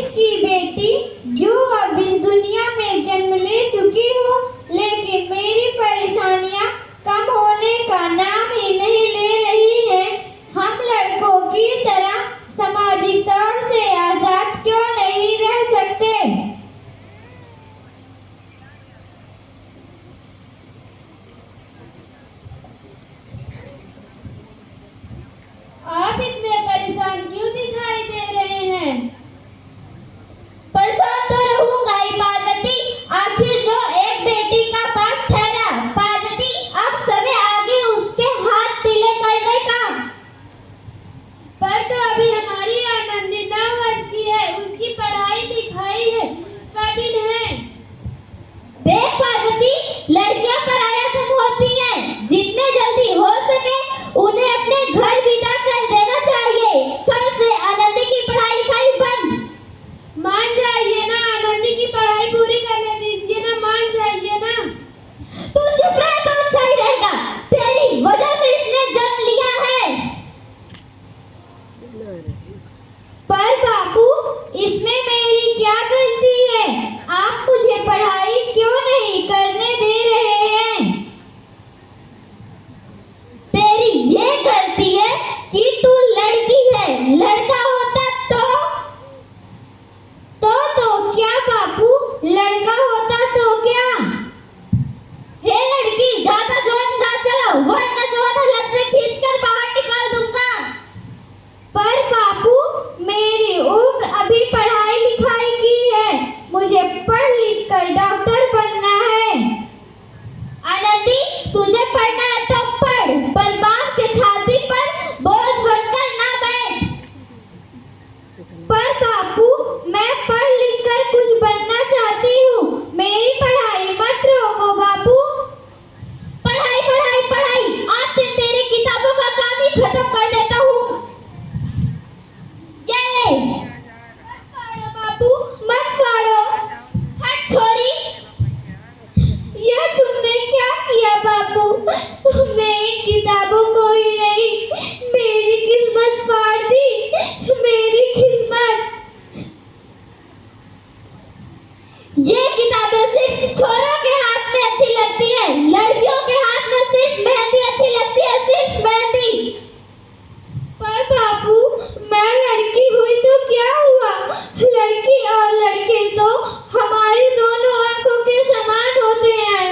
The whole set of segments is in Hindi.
की बेटी जो अब इस दुनिया में जन्म ले चुकी हूँ, लेकिन मेरी परेशानियाँ कम होने का नाम ही नहीं ले रही है। हम लड़कों की तरह सामाजिक तौर से आजाद क्यों नहीं रह सकते? आप इतने परेशान क्यों दिखाई दे रहे हैं? परेशान तो रहूंगा ही पार्वती, आखिर जो एक बेटी का बाप ठहरा। पार्वती, अब समय आगे उसके हाथ पीले कर गए काम। पर तो अभी हमारी आनंदी 9 वर्ष की है, उसकी पढ़ाई लिखाई है कठिन है। देख पार्वती, लड़कियां पराया धन होती हैं, जितने जल्दी हो सके उन्हें अपने घर विदा कर देना चाहिए। कल से आनंदी की पढ़ाई लिखाई बंद। मान जाइए ना, आनंदी की पढ़ाई पूरी करने दीजिए ना, मान जाइए ना। तू चुप रहे तो अच्छा ही रहेगा, तेरी वजह से इसने जन्म लिया है। पर बापू, इसमें मेरी क्या गलती है? आप मुझे पढ़ाई क्यों नहीं करने दे रहे हैं? तेरी ये गलती है कि तू लड़की है, लड़का होता तो क्या बापू, लड़का होता तो क्या? हे लड़की, ज्यादा जोर ना चलाओ वरना जोर हलक से खींचकर बाहर निकाल दूंगा। पर बापू, मेरी उम्र अभी पढ़ाई लिखाई की है, मुझे पढ़ लिख कर डॉक्टर बनना है। आनंदी, तुझे पढ़ना है तो पढ़, बलवान के छाती पर बोझ बनकर ना बैठ। पर बापू, मैं पढ़ लिख कर कुछ बनना चाहती हूँ, मेरी पढ़ाई मत रोको बापू। पढ़ाई पढ़ाई पढ़ाई, आज से तेरी किताबों का काम ही खत्म कर देता हूँ। ये ले। मत फाड़ो बापू, मत फाड़ो। हट छोरी। यह तुमने क्या किया बापू? तुमने इन किताबों को ही नहीं, मेरी किस्मत फाड़ दी, मेरी किस्मत। ये किताबें सिर्फ छोरों के हाथ में अच्छी लगती है, लड़कियों के हाथ में सिर्फ मेहंदी अच्छी लगती है, सिर्फ मेहंदी। पर बापू, मैं लड़की हुई तो क्या हुआ? लड़की और लड़के तो हमारी दोनों आंखों के समान होते हैं।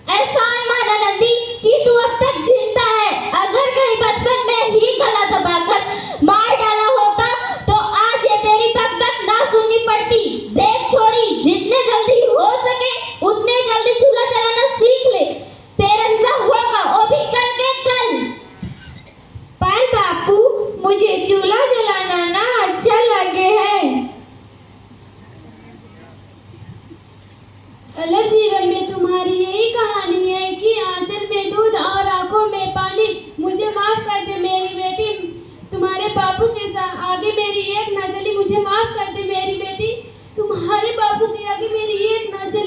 एहसान मान आनंदी कि तू अब तक जिंदा है। अगर कहीं बचपन में ही गला दबाकर मार डाला होता तो आज ये तेरी बकबक ना सुननी पड़ती। देख छोरी, जितने जल्दी हो सके उतने जल्दी चूल्हा जलाना सीख ले, तेरा विवाह होगा वो भी कल के कल। पर बापू, मुझे चूल्हा जलाना ना अच्छा लगे है। अलग जीवन में तुम्हारी यही कहानी है कि आंचल में दूध और आंखों में पानी। मुझे माफ कर दे मेरी बेटी, तुम्हारे बापू के साथ आगे मेरी एक ना चली। मुझे माफ कर दे मेरी बेटी, तुम्हारे बापू के आगे मेरी एक ना चली।